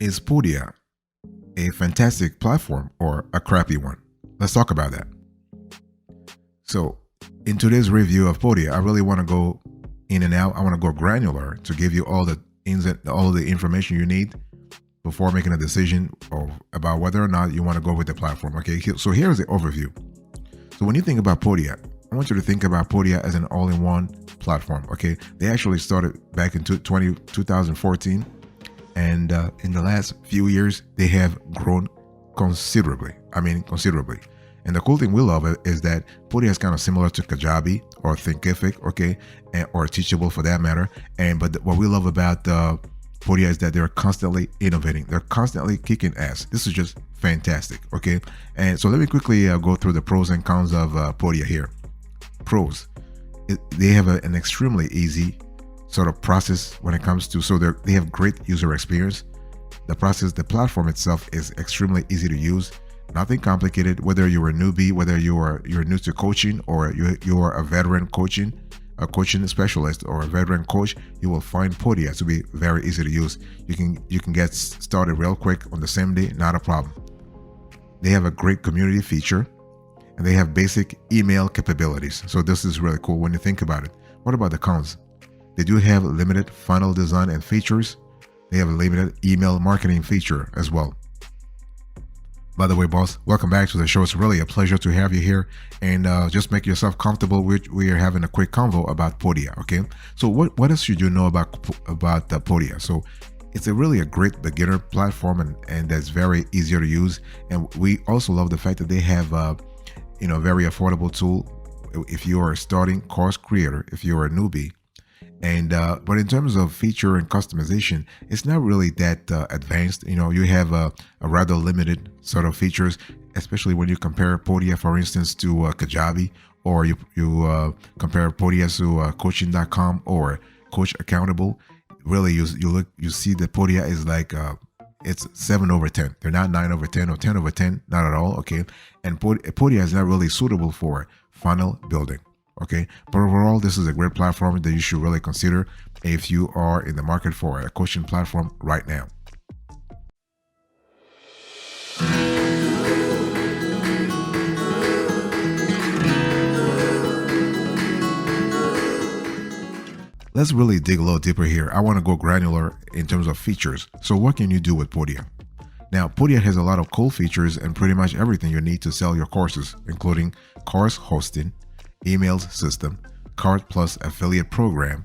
Is Podia a fantastic platform or a crappy one? Let's talk about that. So, in today's review of Podia, I really want to go in and out. I want to go granular to give you all the ins and all the information you need before making a decision about whether or not you want to go with the platform. Okay, so here's the overview. So when you think about Podia, I want you to think about Podia as an all-in-one platform. Okay, they actually started back in 2014, and in the last few years, they have grown considerably. I mean, considerably. And the cool thing we love it is that Podia is kind of similar to Kajabi or Thinkific, okay, or Teachable for that matter. But what we love about Podia is that they're constantly innovating. They're constantly kicking ass. This is just fantastic, okay? And so let me quickly go through the pros and cons of Podia here. Pros: they have an extremely easy sort of process when it comes to, so they have great user experience. The platform itself is extremely easy to use. Nothing complicated. Whether you're a newbie, whether you're new to coaching, or you're a veteran a coaching specialist or a veteran coach, you will find Podia to be very easy to use. You can get started real quick on the same day, not a problem. They have a great community feature, and they have basic email capabilities. So this is really cool when you think about it. What about the cons? They do have limited funnel design and features. They have a limited email marketing feature as well. By the way, boss, welcome back to the show. It's really a pleasure to have you here, and just make yourself comfortable. We are having a quick convo about Podia, okay? So what else should you know about the Podia? So it's really a great beginner platform, and that's very easier to use. And we also love the fact that they have very affordable tool if you are a starting course creator, if you're a newbie. And but in terms of feature and customization, it's not really that advanced. You have a rather limited sort of features, especially when you compare Podia, for instance, to Kajabi, or you compare Podia to coaching.com or Coach Accountable. Really, you see that Podia is like it's 7 over 10. They're not 9 over 10 or 10 over 10, not at all. Okay, and Podia is not really suitable for funnel building. Okay, but overall, this is a great platform that you should really consider if you are in the market for a coaching platform right now. Let's really dig a little deeper here. I want to go granular in terms of features. So what can you do with Podia? Now, Podia has a lot of cool features and pretty much everything you need to sell your courses, including course hosting, emails system, Card Plus affiliate program,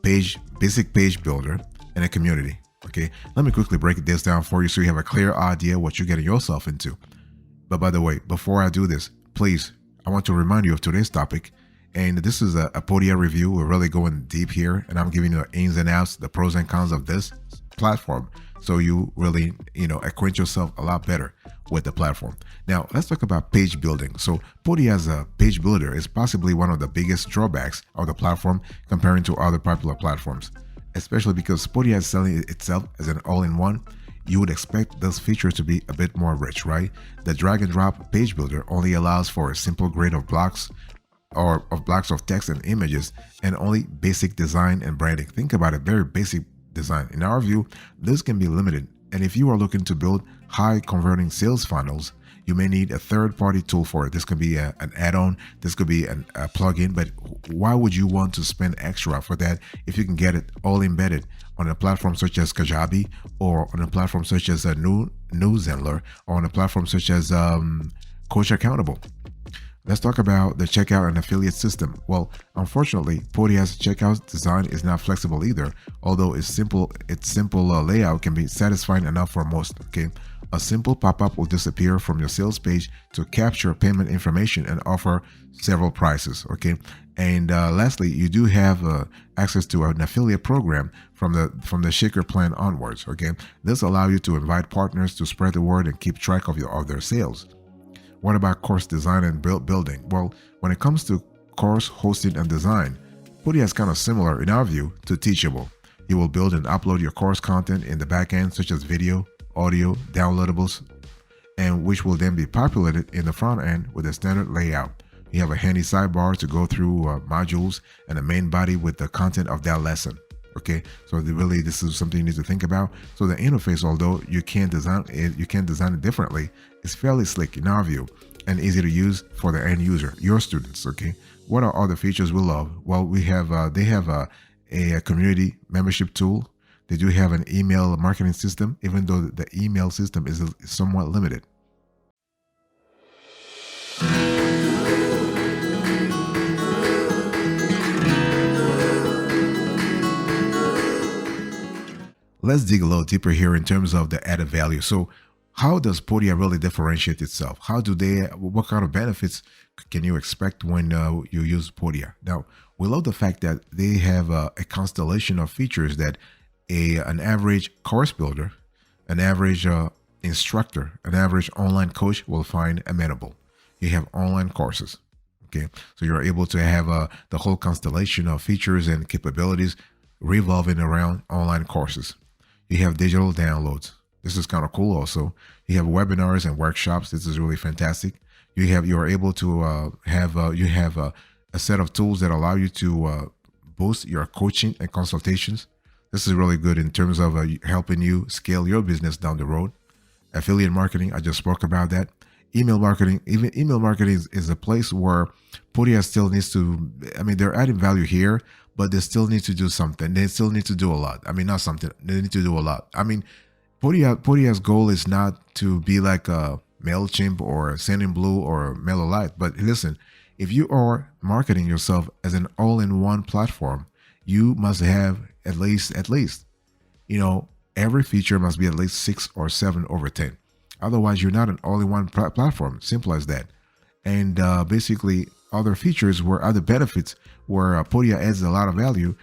basic page builder, and a community. Okay, let me quickly break this down for you so you have a clear idea what you're getting yourself into. But by the way, before I do this, please, I want to remind you of today's topic. And this is a Podia review. We're really going deep here, and I'm giving you the ins and outs, the pros and cons of this platform, so you really acquaint yourself a lot better with the platform. Now let's talk about page building. So Podia as a page builder is possibly one of the biggest drawbacks of the platform comparing to other popular platforms, especially because Podia is selling itself as an all-in-one. You would expect this feature to be a bit more rich, right? The drag and drop page builder only allows for a simple grid of blocks or of blocks of text and images, and only basic design and branding. Think about it, very basic design. In our view, this can be limited, and if you are looking to build high converting sales funnels, you may need a third-party tool for it. This could be an add-on, this could be a plugin, but why would you want to spend extra for that if you can get it all embedded on a platform such as Kajabi, or on a platform such as a Newsendler, or on a platform such as Coach Accountable? Let's talk about the checkout and affiliate system. Well, unfortunately, Podia's checkout design is not flexible either, although its simple layout can be satisfying enough for most. Okay, a simple pop-up will disappear from your sales page to capture payment information and offer several prices. Okay, and lastly, you do have access to an affiliate program from the Shaker plan onwards. Okay, this allows you to invite partners to spread the word and keep track of their sales. What about course design and building? Well, when it comes to course hosting and design, Podia is kind of similar in our view to Teachable. You will build and upload your course content in the backend, such as video, audio, downloadables, and which will then be populated in the front end with a standard layout. You have a handy sidebar to go through modules and a main body with the content of that lesson. Okay, so really, this is something you need to think about. So the interface, although you can design it differently, it's fairly slick in our view and easy to use for the end user, your students. Okay, what are other features we love? Well, we have they have a community membership tool. They do have an email marketing system, even though the email system is somewhat limited. Let's dig a little deeper here in terms of the added value. So, how does Podia really differentiate itself? What kind of benefits can you expect when you use Podia? Now, we love the fact that they have a constellation of features that an average course builder, an average instructor, an average online coach will find amenable. You have online courses. Okay, so you're able to have the whole constellation of features and capabilities revolving around online courses. You have digital downloads. This is kind of cool. Also, you have webinars and workshops. This is really fantastic. You are able to have a set of tools that allow you to boost your coaching and consultations. This is really good in terms of helping you scale your business down the road. Affiliate marketing, I just spoke about that. Email marketing, even email marketing is a place where Podia still needs to, I mean, they're adding value here, but they still need to do something. They still need to do a lot. I mean, not something, they need to do a lot. I mean, Podia's goal is not to be like a MailChimp or Sendinblue or MailerLite. But listen, if you are marketing yourself as an all-in-one platform, you must have at least, every feature must be at least 6 or 7 over 10. Otherwise, you're not an all-in-one platform. Simple as that. And basically, other features where other benefits where Podia adds a lot of value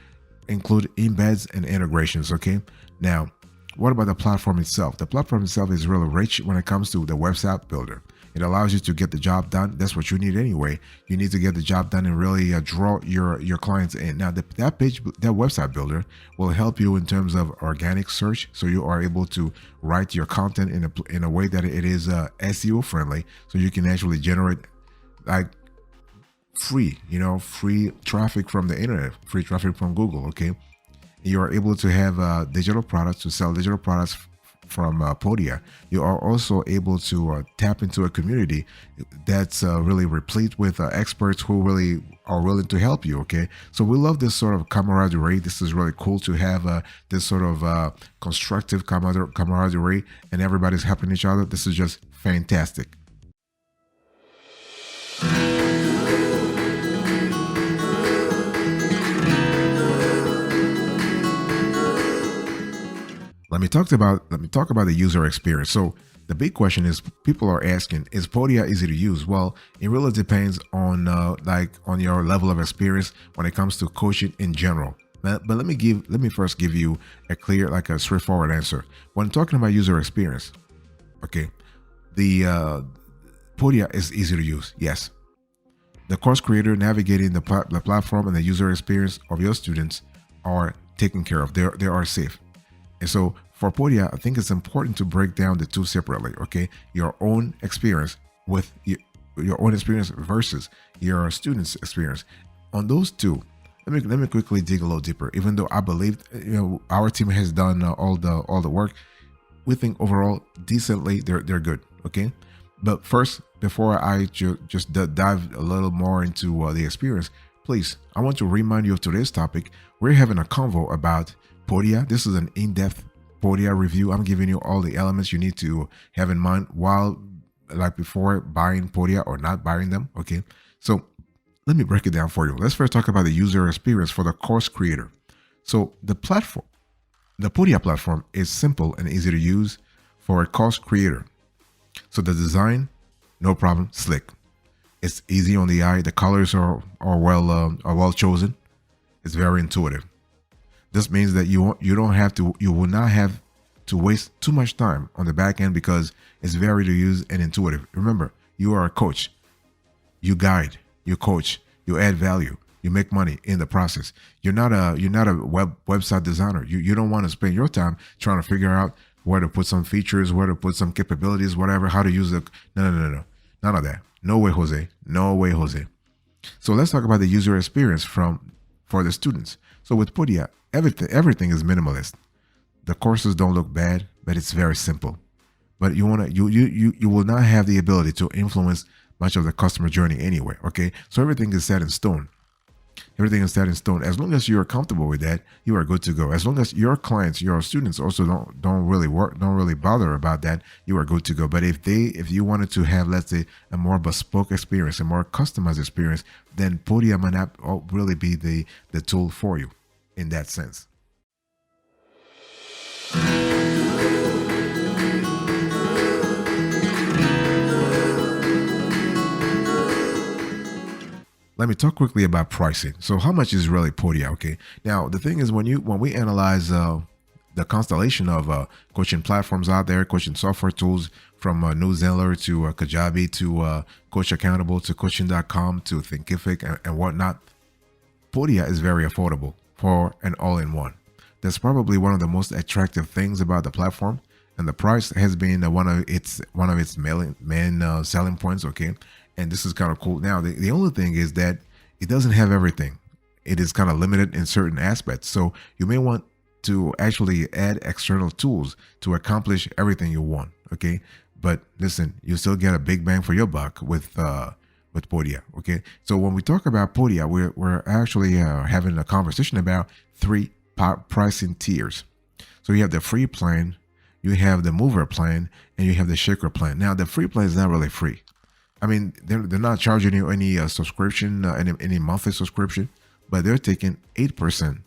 include embeds and integrations. Okay. Now, what about the platform itself? The platform itself is really rich when it comes to the website builder. It allows you to get the job done. That's what you need anyway. You need to get the job done and really draw your clients in. Now, that website builder will help you in terms of organic search, so you are able to write your content in a way that it is SEO friendly, so you can actually generate like free traffic from the internet, free traffic from Google. Okay, you are able to have digital products, to sell digital products from Podia. You are also able to tap into a community that's really replete with experts who really are willing to help you. Okay, so we love this sort of camaraderie. This is really cool to have this sort of constructive camaraderie, and everybody's helping each other. This is just fantastic. Let me talk about the user experience. So the big question is, people are asking, is Podia easy to use? Well, it really depends on on your level of experience when it comes to coaching in general. But let me first give you a clear, like a straightforward answer. When talking about user experience, okay, the Podia is easy to use. Yes, the course creator navigating the platform and the user experience of your students are taken care of. They are safe. And so for Podia, I think it's important to break down the two separately. Okay, your own experience with your own experience versus your students' experience. On those two, let me quickly dig a little deeper. Even though I believe our team has done all the work, we think overall decently they're good. Okay, but first, before I just dive a little more into the experience, please, I want to remind you of today's topic. We're having a convo about Podia. This is an in-depth Podia review. I'm giving you all the elements you need to have in mind before buying Podia or not buying them. Okay, so let me break it down for you. Let's first talk about the user experience for the course creator. So the Podia platform is simple and easy to use for a course creator. So the design, no problem, slick. It's easy on the eye. The colors are well chosen. It's very intuitive. This means that you will not have to waste too much time on the back end because it's very to use and intuitive. Remember, you are a coach. You guide, you coach, you add value, you make money in the process. You're not a website designer. You don't want to spend your time trying to figure out where to put some features, where to put some capabilities, whatever, how to use it. No. None of that. No way, Jose. No way, Jose. So let's talk about the user experience for the students. So with Podia, everything is minimalist. The courses don't look bad, but it's very simple. But you will not have the ability to influence much of the customer journey anyway. Okay, so everything is set in stone. Everything is set in stone. As long as you are comfortable with that, you are good to go. As long as your clients, your students also don't really bother about that, you are good to go. But if you wanted to have, let's say, a more bespoke experience, a more customized experience, then Podia might not really be the tool for you in that sense. Let me talk quickly about pricing. So how much is really Podia? Okay. Now the thing is, when we analyze the constellation of coaching platforms out there, coaching software tools from Newsletter to Kajabi to Coach Accountable to Coaching.com to Thinkific and whatnot, Podia is very affordable for an all-in-one. That's probably one of the most attractive things about the platform, and the price has been one of its main selling points. Okay, and this is kind of cool. Now, the only thing is that it doesn't have everything. It is kind of limited in certain aspects. So you may want to actually add external tools to accomplish everything you want. Okay, but listen, you still get a big bang for your buck with Podia. Okay, so when we talk about Podia, we're actually having a conversation about three pricing tiers. So you have the free plan, you have the mover plan, and you have the shaker plan. Now the free plan is not really free. I mean, they're not charging you any subscription, any monthly subscription, but they're taking 8%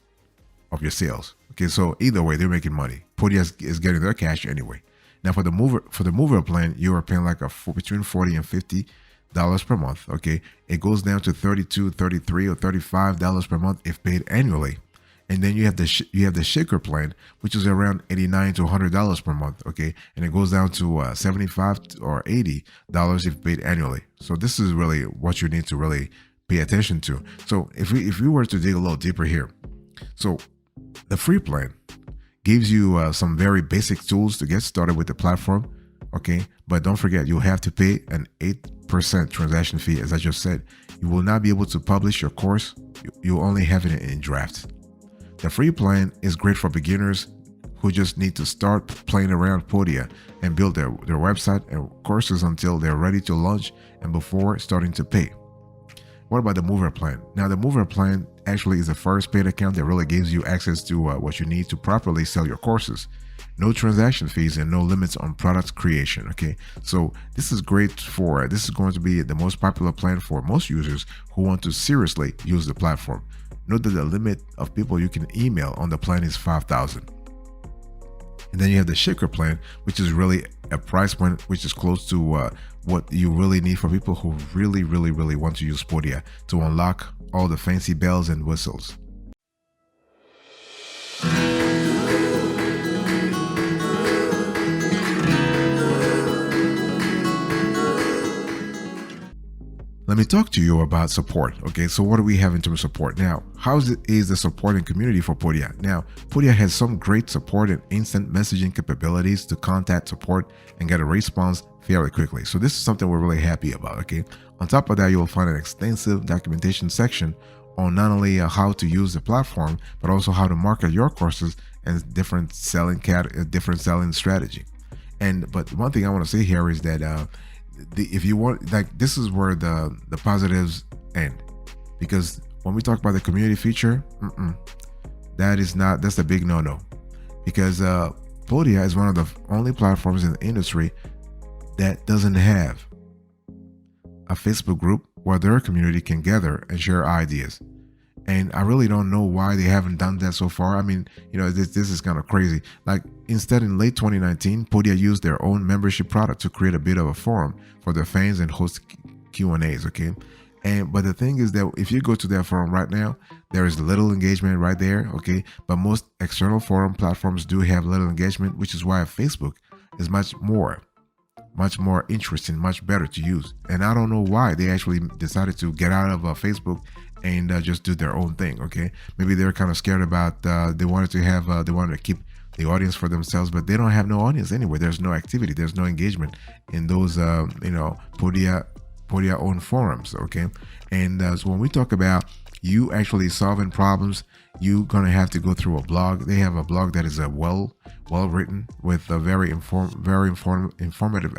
of your sales. Okay, so either way, they're making money. Podia is getting their cash anyway. Now for the mover plan, you are paying like between $40 and $50 per month. Okay, it goes down to $32, $33, or $35 per month if paid annually. And then you have the shaker plan, which is around $89 to $100 per month. Okay, and it goes down to $75 or $80 if paid annually. So this is really what you need to really pay attention to. So if we were to dig a little deeper here, so the free plan gives you some very basic tools to get started with the platform. Okay, but don't forget, you have to pay an 8% transaction fee. As I just said, you will not be able to publish your course. You only have it in drafts. The free plan is great for beginners who just need to start playing around Podia and build their website and courses until they're ready to launch and before starting to pay. What about the mover plan? Now, the mover plan actually is the first paid account that really gives you access to what you need to properly sell your courses. No transaction fees and no limits on product creation. Okay, so this is great this is going to be the most popular plan for most users who want to seriously use the platform. Note that the limit of people you can email on the plan is 5,000. And then you have the shaker plan, which is really a price point which is close to what you really need for people who really want to use Podia to unlock all the fancy bells and whistles. Let me talk to you about support. Okay, so what do we have in terms of support? Now, how is the supporting community for Podia? Now, Podia has some great support and instant messaging capabilities to contact support and get a response fairly quickly. So this is something we're really happy about. Okay, on top of that, you will find an extensive documentation section on not only how to use the platform, but also how to market your courses and different selling strategy. But one thing I want to say here is that if you want, like, this is where the positives end, because when we talk about the community feature, that's a big no-no, because Podia is one of the only platforms in the industry that doesn't have a Facebook group where their community can gather and share ideas. And I really don't know why they haven't done that so far. I mean, this is kind of crazy. Like, instead, in late 2019, Podia used their own membership product to create a bit of a forum for their fans and host Q&As, okay? But the thing is that if you go to their forum right now, there is little engagement right there, okay? But most external forum platforms do have little engagement, which is why Facebook is much more interesting, much better to use. And I don't know why they actually decided to get out of Facebook and just do their own thing. Okay, maybe they're kind of scared about they wanted to keep the audience for themselves, but they don't have no audience anyway. There's no activity, there's no engagement in those Podia own forums. Okay, and so when we talk about you actually solving problems, you're gonna have to go through a blog. They have a blog that is a well written with a very informative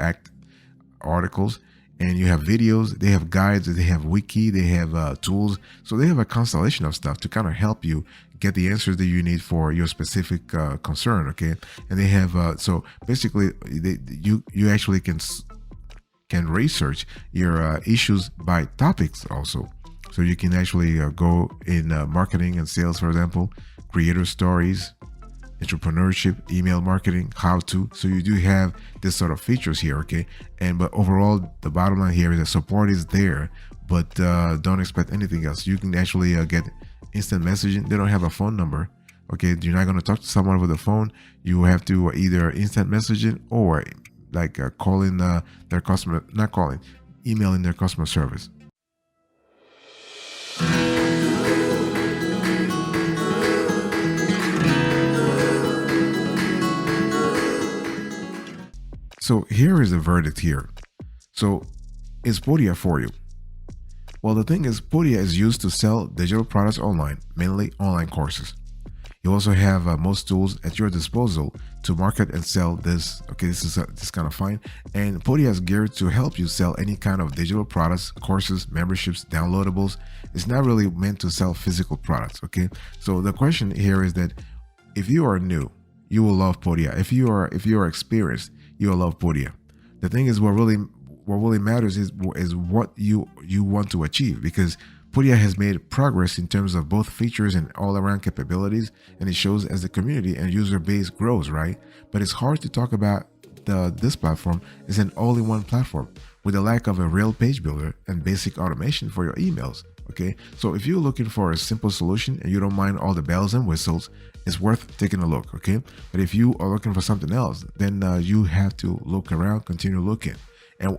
articles, and you have videos, they have guides, they have wiki, they have tools. So they have a constellation of stuff to kind of help you get the answers that you need for your specific concern. Okay, and they have so basically you actually can research your issues by topics also. So you can actually go in marketing and sales, for example, creator stories, entrepreneurship, email marketing, how to. So you do have this sort of features here, okay? But overall, the bottom line here is that support is there, but don't expect anything else. You can actually get instant messaging. They don't have a phone number, okay? You're not going to talk to someone over the phone. You have to either instant messaging or like calling their customer, not calling, emailing their customer service. So here is the verdict here. So is Podia for you? Well, the thing is, Podia is used to sell digital products online, mainly online courses. You also have most tools at your disposal to market and sell this. Okay, this is kind of fine. And Podia is geared to help you sell any kind of digital products, courses, memberships, downloadables. It's not really meant to sell physical products. Okay, so the question here is that if you are new, you will love Podia. If you are experienced, you will love Podia. The thing is, what really matters is what you want to achieve, because Podia has made progress in terms of both features and all-around capabilities, and it shows as the community and user base grows, right? But it's hard to talk about this platform as an all-in-one platform with a lack of a real page builder and basic automation for your emails. Okay, so if you're looking for a simple solution and you don't mind all the bells and whistles, it's worth taking a look. Okay, but if you are looking for something else, then you have to look around, continue looking. And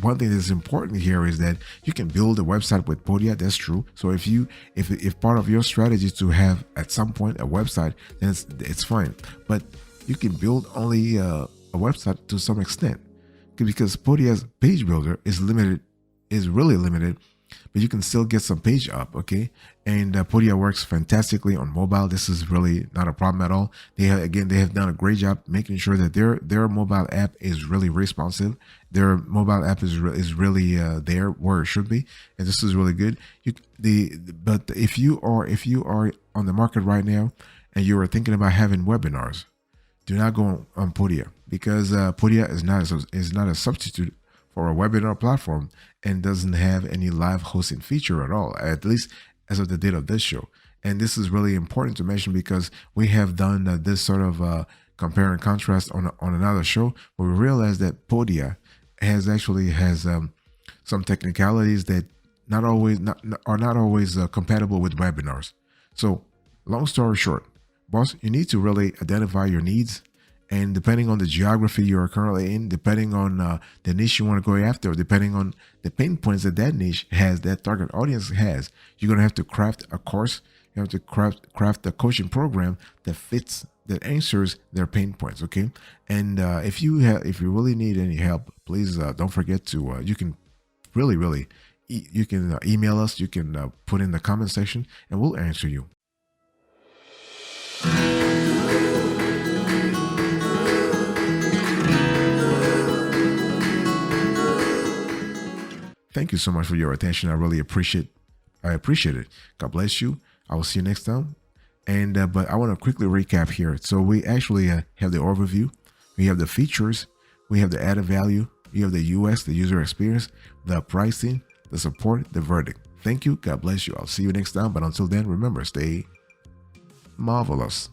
one thing that's important here is that you can build a website with Podia. That's true. So if part of your strategy is to have at some point a website, then it's fine. But you can build only a website to some extent, because Podia's page builder is really limited. But you can still get some page up, okay? And Podia works fantastically on mobile. This is really not a problem at all. They have done a great job making sure that their mobile app is really responsive. Their mobile app is really there where it should be, and this is really good. But if you are on the market right now and you are thinking about having webinars, do not go on Podia, because Podia is not a substitute for a webinar platform and doesn't have any live hosting feature at all, at least as of the date of this show. And this is really important to mention, because we have done this sort of compare and contrast on another show, where we realized that Podia has some technicalities that are not always compatible with webinars. So long story short, boss, you need to really identify your needs. And depending on the geography you are currently in, depending on the niche you want to go after, depending on the pain points that niche has, that target audience has, you're going to have to craft a course. You have to craft a coaching program that answers their pain points. Okay. And if you really need any help, please don't forget to you can email us. You can put in the comment section, and we'll answer you. Thank you so much for your attention. I really appreciate it. God bless you. I will see you next time. And but I want to quickly recap here. So we actually have the overview, we have the features, we have the added value, we have the UX, the user experience, the pricing, the support, the verdict. Thank you. God bless you. I'll see you next time. But until then, remember, stay marvelous.